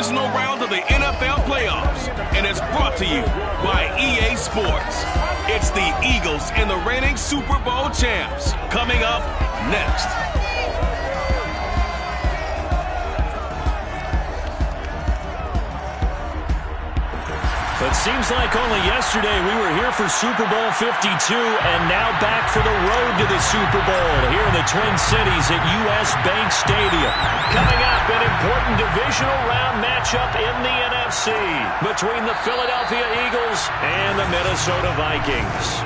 divisional round of the NFL playoffs, and it's brought to you by EA Sports. It's the Eagles and the reigning Super Bowl champs. Coming up next. It seems like only yesterday we were here for Super Bowl 52 and now back for the road to the Super Bowl here in the Twin Cities at US Bank Stadium. Coming up, an important divisional round matchup in the NFC between the Philadelphia Eagles and the Minnesota Vikings.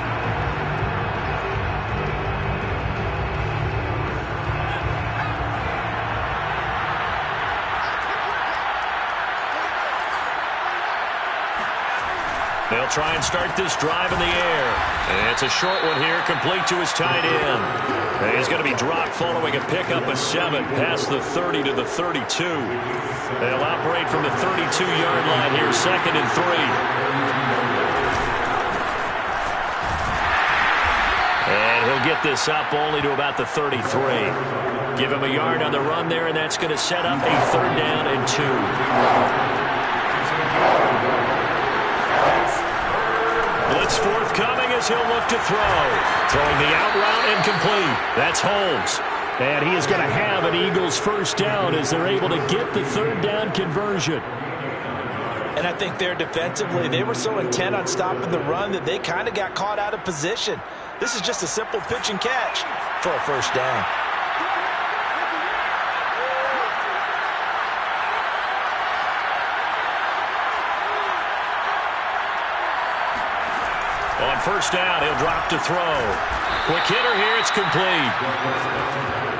They'll try and start this drive in the air. And it's a short one here, complete to his tight end. And he's going to be dropped following a pickup of 7 past the 30 to the 32. They'll operate from the 32-yard line here, 2nd and 3. And he'll get this up only to about the 33. Give him a yard on the run there, and that's going to set up a 3rd down and 2. Blitz forthcoming as he'll look to throw. Throwing the out route and complete. That's Holmes. And he is going to have an Eagles 1st down as they're able to get the 3rd down conversion. And I think there defensively, they were so intent on stopping the run that they kind of got caught out of position. This is just a simple pitch and catch for a 1st down. On 1st down, he'll drop to throw. Quick hitter here, it's complete.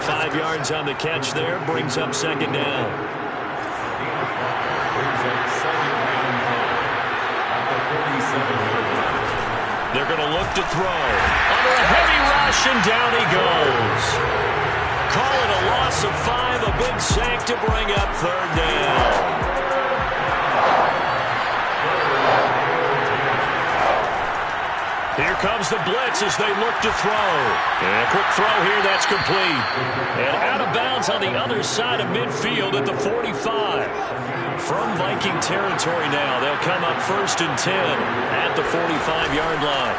5 yards on the catch there, brings up 2nd down. They're going to look to throw. Under a heavy rush, and down he goes. Call it a loss of 5, a big sack to bring up 3rd down. Here comes the blitz as they look to throw. And a quick throw here, that's complete. And out of bounds on the other side of midfield at the 45. From Viking territory now, they'll come up 1st and 10 at the 45-yard line.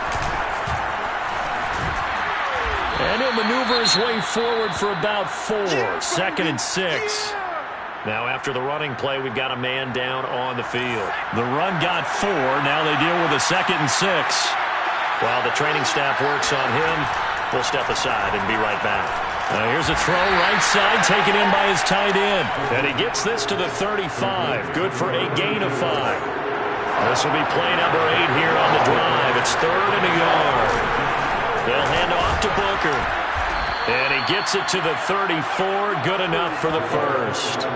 And he'll maneuver his way forward for about 4, 2nd and 6. Now after the running play, we've got a man down on the field. The run got 4, now they deal with a 2nd and 6. While the training staff works on him, we'll step aside and be right back. Here's a throw right side taken in by his tight end. And he gets this to the 35. Good for a gain of 5. This will be play number 8 here on the drive. It's 3rd and a yard. They'll hand off to Booker. And he gets it to the 34. Good enough for the 1st.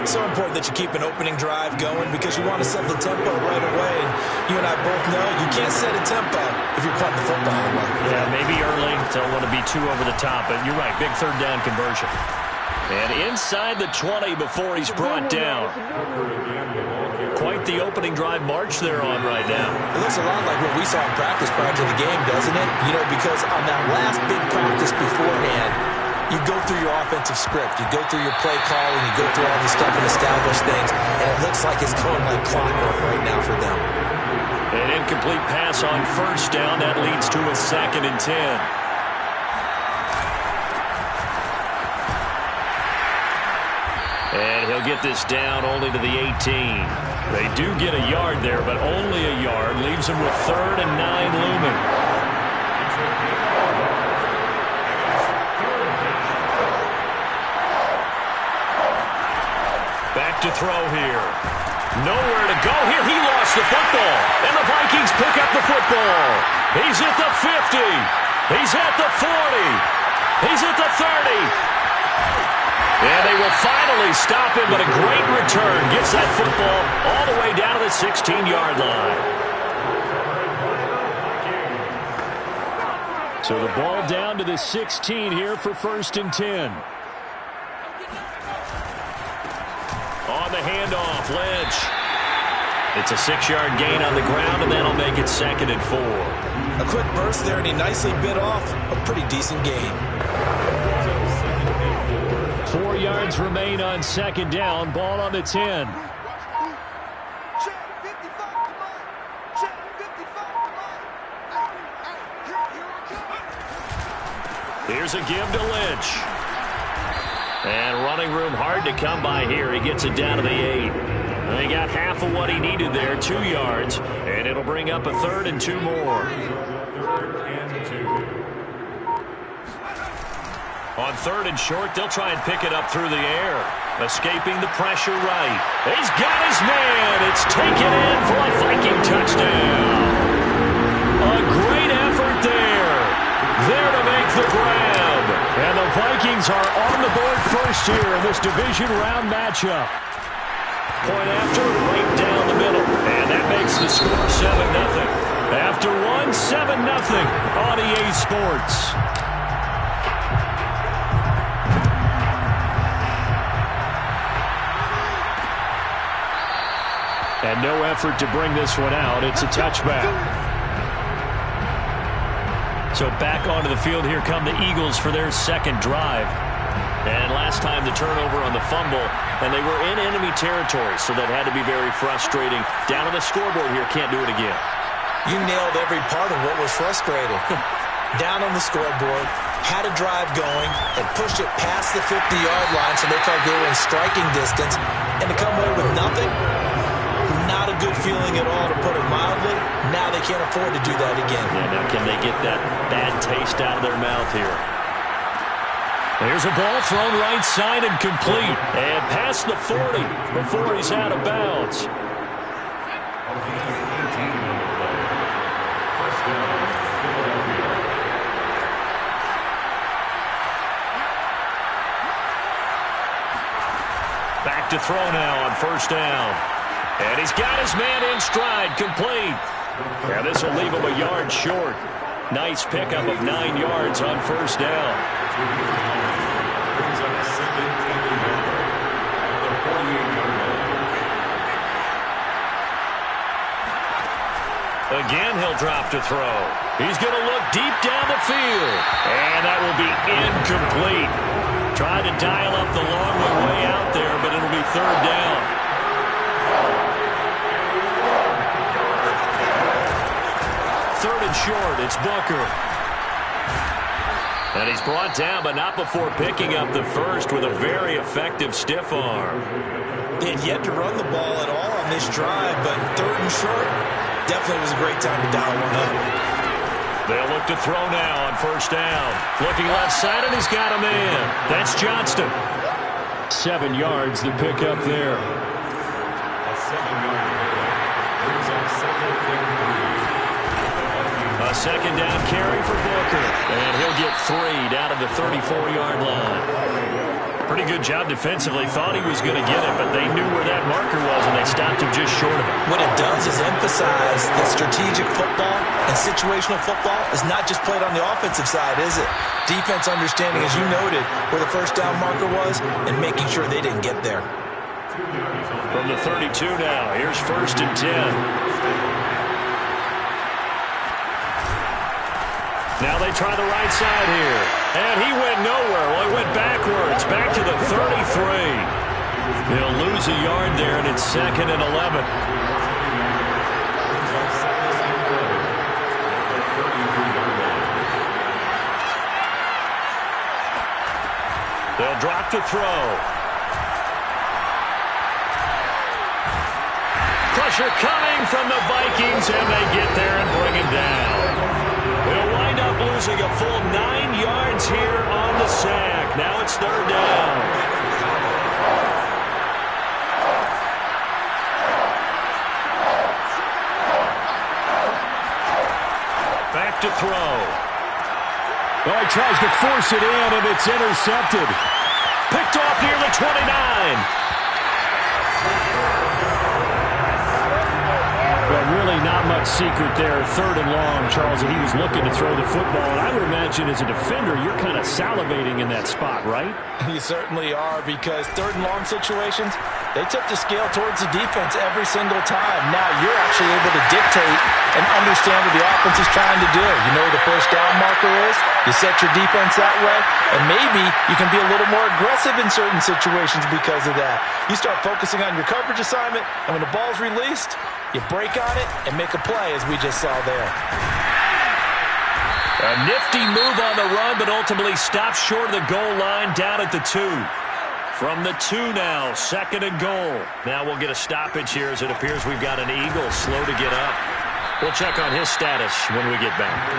It's so important that you keep an opening drive going because you want to set the tempo right away. You and I both know you can't set a tempo if you're putting the football away. Yeah, maybe early. Don't want to be too over the top, but you're right. Big 3rd down conversion. And inside the 20 before he's brought down. Quite the opening drive march they're on right now. It looks a lot like what we saw in practice prior to the game, doesn't it? You know, because on that last big practice beforehand, you go through your offensive script, you go through your play calling, you go through all the stuff and establish things, and it looks like it's going like clockwork right now for them. An incomplete pass on 1st down. That leads to a 2nd and 10. And he'll get this down only to the 18. They do get a yard there, but only a yard. Leaves them with 3rd and 9 looming. Back to throw here. Nowhere to go here. He lost the football. And the Vikings pick up the football. He's at the 50. He's at the 40. He's at the 30. And they will finally stop him, but a great return. Gets that football all the way down to the 16-yard line. So the ball down to the 16 here for 1st and 10. On the handoff, Lynch. It's a 6-yard gain on the ground, and that'll make it 2nd and 4. A quick burst there, and he nicely bit off a pretty decent gain. 4 yards remain on 2nd down. Ball on the 10. Here's a give to Lynch. And running room hard to come by here. He gets it down to the 8. And he got half of what he needed there, 2 yards. And it'll bring up a 3rd and 2 more. On 3rd and short, they'll try and pick it up through the air. Escaping the pressure right. He's got his man. It's taken in for a Viking touchdown. A great effort there. There to make the grab. And the Vikings are on the board first here in this division round matchup. Point after, right down the middle. And that makes the score 7-0. After one, 7-0 on EA Sports. And no effort to bring this one out. It's a touchback. So back onto the field, here come the Eagles for their second drive. And last time the turnover on the fumble, and they were in enemy territory, so that had to be very frustrating. Down on the scoreboard here, can't do it again. You nailed every part of what was frustrating. Down on the scoreboard, had a drive going, and pushed it past the 50-yard line so they felt they were in striking distance, and to come away with nothing, not a good feeling at all, to put it mildly. Now they can't afford to do that again. Yeah, now can they get that bad taste out of their mouth here? There's a ball thrown right side and complete. And past the 40 before he's out of bounds. Back to throw now on first down. And he's got his man in stride, complete. Now this will leave him a yard short. Nice pickup of 9 yards on first down. Again, he'll drop to throw. He's going to look deep down the field. And that will be incomplete. Tried to dial up the long way out there, but it'll be third down. Third and short, it's Booker. And he's brought down, but not before picking up the first with a very effective stiff arm. They had yet to run the ball at all on this drive, but third and short, definitely was a great time to dial one up. They'll look to throw now on first down. Looking left side, and he's got a man. That's Johnston. 7 yards, the pickup there. A second down carry for Booker. And he'll get 3 down to the 34-yard line. Pretty good job defensively. Thought he was going to get it, but they knew where that marker was, and they stopped him just short of it. What it does is emphasize that strategic football and situational football is not just played on the offensive side, is it? Defense understanding, as you noted, where the first down marker was and making sure they didn't get there. From the 32 now, here's first and 10. Now they try the right side here. And he went nowhere. Well, he went backwards. Back to the 33. He'll lose a yard there, and it's 2nd and 11. They'll drop to throw. Pressure coming from the Vikings, and they get there and bring him down. They'll wind up losing a full 9 yards here on the sack. Now it's third down. Back to throw. Oh, he tries to force it in, and it's intercepted. Picked off near the 29. Well, really not much secret there. Third and long, Charles, and he was looking to throw the football. And I would imagine as a defender, you're kind of salivating in that spot, right? You certainly are, because third and long situations, they tip the scale towards the defense every single time. Now you're actually able to dictate and understand what the offense is trying to do. You know where the first down marker is. You set your defense that way, and maybe you can be a little more aggressive in certain situations because of that. You start focusing on your coverage assignment, and when the ball's released, you break on it and make a play, as we just saw there. A nifty move on the run, but ultimately stopped short of the goal line down at the 2. From the 2 now, 2nd and goal. Now we'll get a stoppage here as it appears we've got an Eagle slow to get up. We'll check on his status when we get back.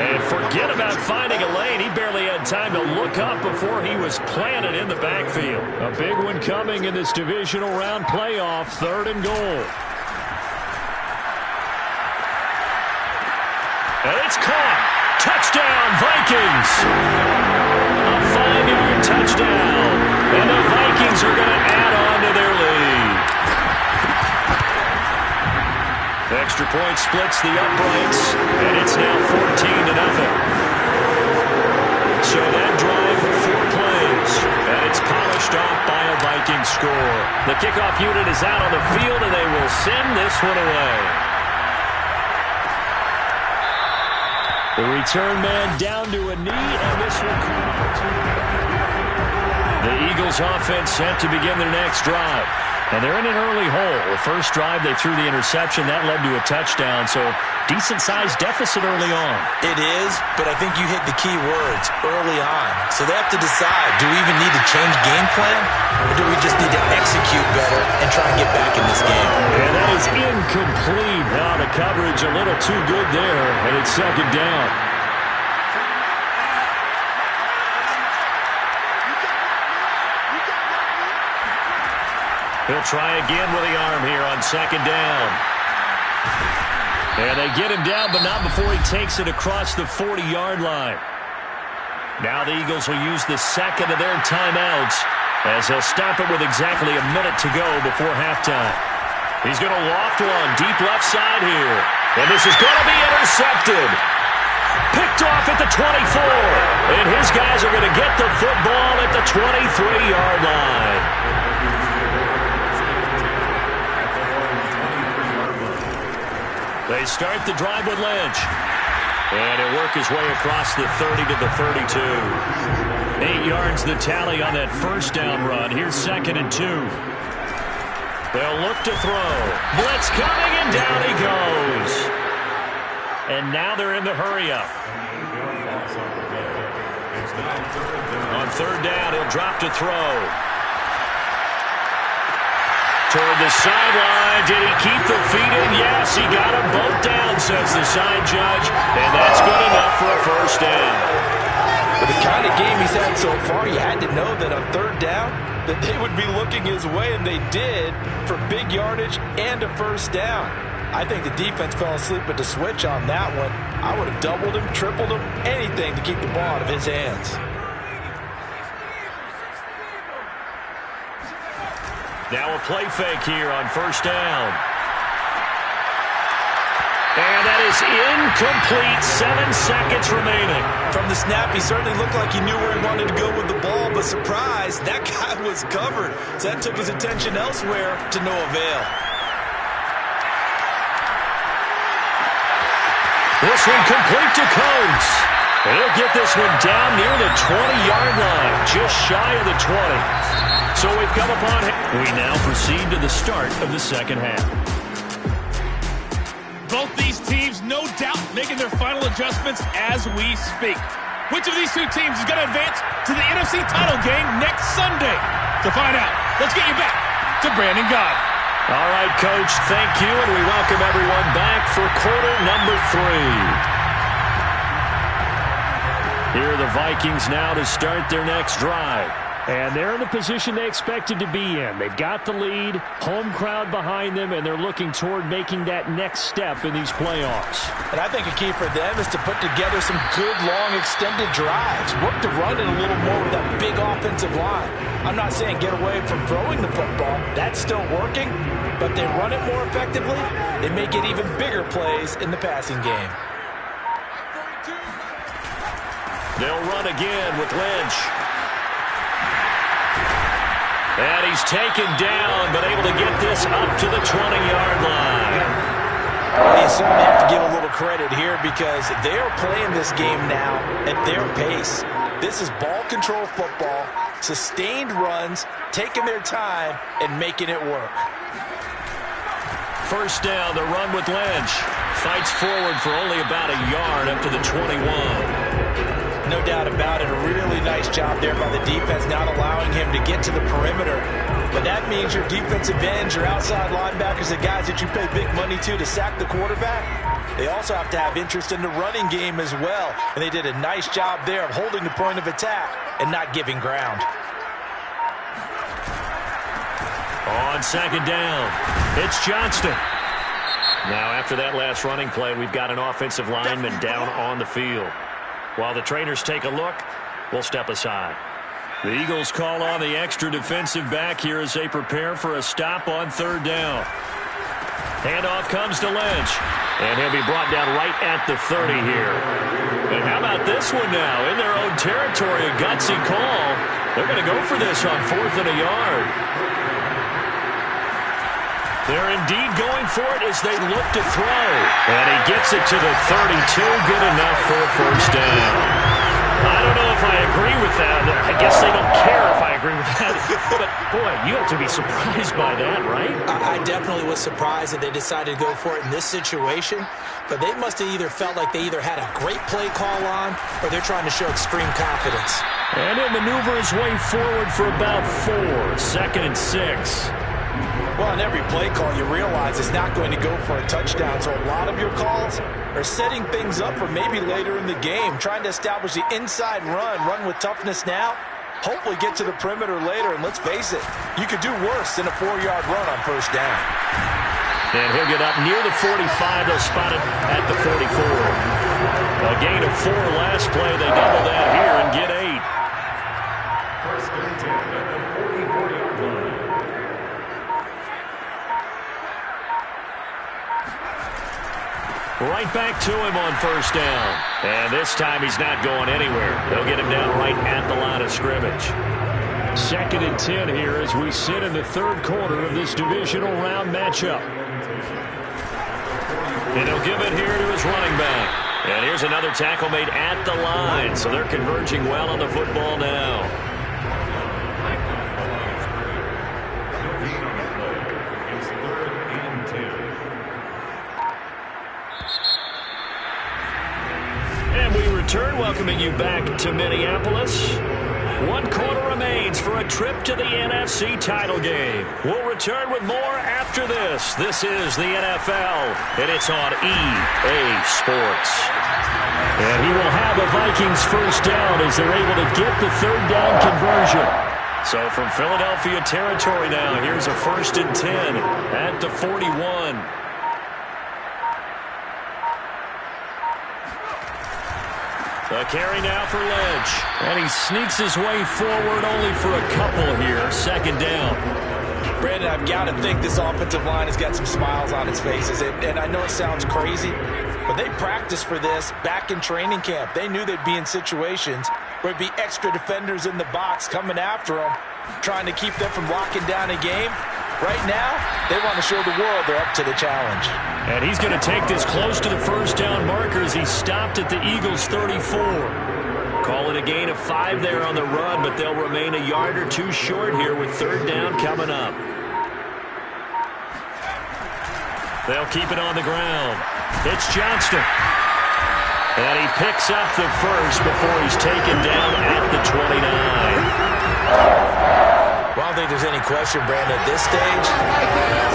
And forget about finding a lane. He barely had time to look up before he was planted in the backfield. A big one coming in this divisional round playoff, 3rd and goal. And it's caught. Touchdown, Vikings. A 5-yard touchdown. And the Vikings are going to add on to their lead. Extra point splits the uprights, and it's now 14-0. So that drive, 4 plays, and it's polished off by a Viking score. The kickoff unit is out on the field, and they will send this one away. The return man down to a knee, and this will come out. The Eagles offense set to begin their next drive. And they're in an early hole. The first drive, they threw the interception. That led to a touchdown, so decent-sized deficit early on. It is, but I think you hit the key words, early on. So they have to decide, do we even need to change game plan, or do we just need to execute better and try and get back in this game? And that is incomplete. Now the coverage a little too good there, and it's 2nd down. He'll try again with the arm here on 2nd down. And they get him down, but not before he takes it across the 40-yard line. Now the Eagles will use the 2nd of their timeouts as they'll stop it with exactly a minute to go before halftime. He's going to loft one deep left side here. And this is going to be intercepted. Picked off at the 24. And his guys are going to get the football at the 23-yard line. They start the drive with Lynch. And he'll work his way across the 30 to the 32. 8 yards the tally on that first down run. Here's 2nd and 2. They'll look to throw. Blitz coming, and down he goes. And now they're in the hurry-up. On 3rd down, he'll drop to throw. Toward the sideline. Did he keep the feet in? Yes, he got them both down, says the side judge. And that's good enough for a first down. With the kind of game he's had so far, you had to know that on 3rd down, that they would be looking his way, and they did, for big yardage and a first down. I think the defense fell asleep at the switch on that one. I would have doubled him, tripled him, anything to keep the ball out of his hands. Now a play fake here on 1st down. And that is incomplete. 7 seconds remaining. From the snap, he certainly looked like he knew where he wanted to go with the ball, but surprise, that guy was covered. So that took his attention elsewhere to no avail. This one complete to Coates. And he'll get this one down near the 20-yard line, just shy of the 20. So we've come upon him. We now proceed to the start of the 2nd half. Both these teams, no doubt, making their final adjustments as we speak. Which of these two teams is going to advance to the NFC title game next Sunday? To find out, let's get you back to Brandon Gaudin. All right, Coach, thank you, and we welcome everyone back for quarter number 3. Here are the Vikings now to start their next drive. And they're in the position they expected to be in. They've got the lead, home crowd behind them, and they're looking toward making that next step in these playoffs. And I think a key for them is to put together some good, long, extended drives. Work the run in a little more with that big offensive line. I'm not saying get away from throwing the football. That's still working. But they run it more effectively, they may get even bigger plays in the passing game. They'll run again with Lynch. And he's taken down, but able to get this up to the 20-yard line. You certainly have to give a little credit here because they're playing this game now at their pace. This is ball control football, sustained runs, taking their time, and making it work. first down. The run with Lynch. Fights forward for only about a yard up to the 21. No doubt about it. A really nice job there by the defense, not allowing him to get to the perimeter. But that means your defensive ends, your outside linebackers, the guys that you pay big money to sack the quarterback, they also have to have interest in the running game as well. And they did a nice job there of holding the point of attack and not giving ground. On second down, it's Johnston. Now, after that last running play, we've got an offensive lineman down on the field. While the trainers take a look, we'll step aside. The Eagles call on the extra defensive back here as they prepare for a stop on third down. Handoff comes to Lynch, and he'll be brought down right at the 30 here. And how about this one now? In their own territory, a gutsy call. They're going to go for this on 4th and a yard. They're indeed going for it as they look to throw. And he gets it to the 32. Good enough for a first down. I don't know if I agree with that. I guess they don't care if I agree with that. But, boy, you have to be surprised by that, right? I definitely was surprised that they decided to go for it in this situation. But they must have either felt like they either had a great play call on or they're trying to show extreme confidence. And he'll maneuver his way forward for about 4. 2nd and 6. Well, in every play call, you realize it's not going to go for a touchdown. So a lot of your calls are setting things up for maybe later in the game, trying to establish the inside run with toughness now, hopefully get to the perimeter later. And let's face it, you could do worse than a 4-yard run on first down. And he'll get up near the 45. They'll spot it at the 44. A gain of 4 last play. They double that here and get 8. Right back to him on first down. And this time he's not going anywhere. They'll get him down right at the line of scrimmage. 2nd and 10 here as we sit in the 3rd quarter of this divisional round matchup. And he'll give it here to his running back. And here's another tackle made at the line. So they're converging well on the football now. And we return, welcoming you back to Minneapolis. 1 quarter remains for a trip to the NFC title game. We'll return with more after this. This is the NFL, and it's on EA Sports. And he will have the Vikings first down as they're able to get the 3rd down conversion. So from Philadelphia territory now, here's a 1st and 10 at the 41. A carry now for Lynch. And he sneaks his way forward only for a couple here. 2nd down. Brandon, I've got to think this offensive line has got some smiles on its faces. And I know it sounds crazy, but they practiced for this back in training camp. They knew they'd be in situations where it'd be extra defenders in the box coming after them, trying to keep them from locking down a game. Right now, they want to show the world they're up to the challenge. And he's going to take this close to the first down marker as he stopped at the Eagles' 34. Call it a gain of 5 there on the run, but they'll remain a yard or 2 short here with 3rd down coming up. They'll keep it on the ground. It's Johnston. And he picks up the first before he's taken down at the 29. Well, I don't think there's any question, Brandon, at this stage,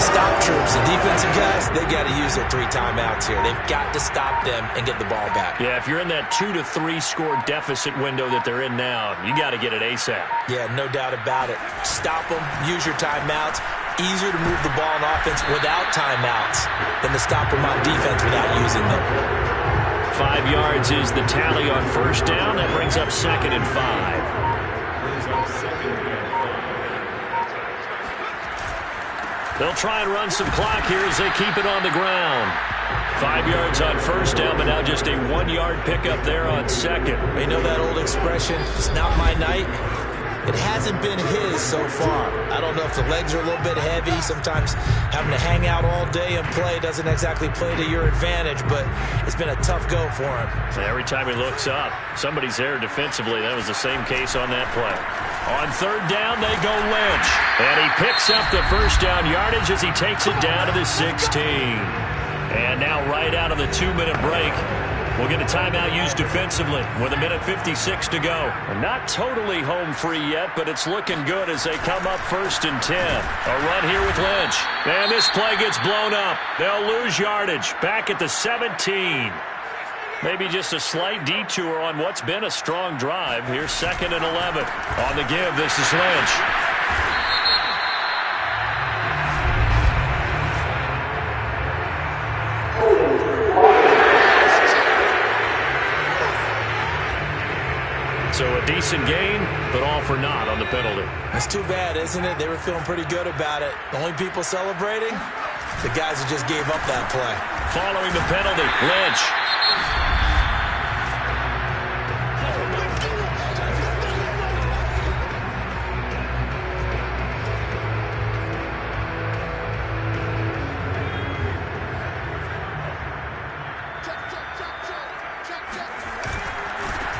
the stop troops, the defensive guys, they got to use their 3 timeouts here. They've got to stop them and get the ball back. Yeah, if you're in that 2 to 3 score deficit window that they're in now, you got to get it ASAP. Yeah, no doubt about it. Stop them, use your timeouts. Easier to move the ball on offense without timeouts than to stop them on defense without using them. 5 yards is the tally on first down. That brings up 2nd and 5. They'll try and run some clock here as they keep it on the ground. 5 yards on first down, but now just a 1-yard pickup there on 2nd. You know that old expression, it's not my night? It hasn't been his so far. I don't know if the legs are a little bit heavy. Sometimes having to hang out all day and play doesn't exactly play to your advantage, but it's been a tough go for him. Every time he looks up, somebody's there defensively. That was the same case on that play. On third down, they go Lynch. And he picks up the first down yardage as he takes it down to the 16. And now right out of the 2-minute break, we'll get a timeout used defensively with 1:56 to go. Not totally home free yet, but it's looking good as they come up 1st and 10. A run here with Lynch. And this play gets blown up. They'll lose yardage back at the 17. Maybe just a slight detour on what's been a strong drive. Here's 2nd and 11. On the give, this is Lynch. So a decent gain, but all for naught on the penalty. That's too bad, isn't it? They were feeling pretty good about it. The only people celebrating, the guys who just gave up that play. Following the penalty, Lynch.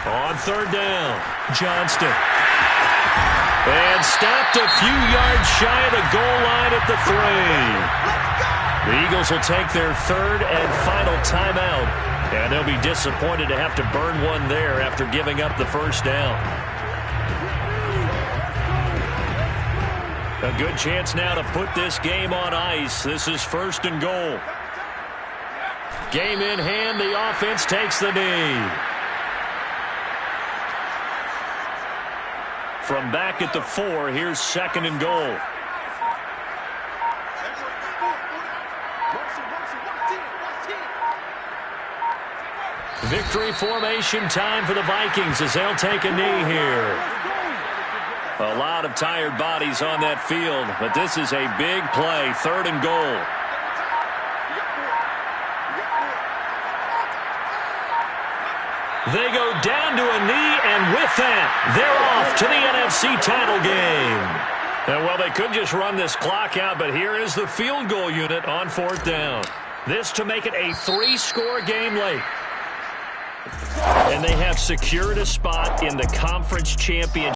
On third down, Johnston. And stopped a few yards shy of the goal line at the 3. The Eagles will take their 3rd and final timeout. And they'll be disappointed to have to burn one there after giving up the first down. A good chance now to put this game on ice. This is 1st and goal. Game in hand, the offense takes the knee. From back at the 4, here's 2nd and goal. Victory formation time for the Vikings as they'll take a knee here. A lot of tired bodies on that field, but this is a big play, 3rd and goal. They go down to a knee, and with that, they're off to the NFC title game. And, well, they could just run this clock out, but here is the field goal unit on 4th down. This to make it a 3-score game late. And they have secured a spot in the conference championship.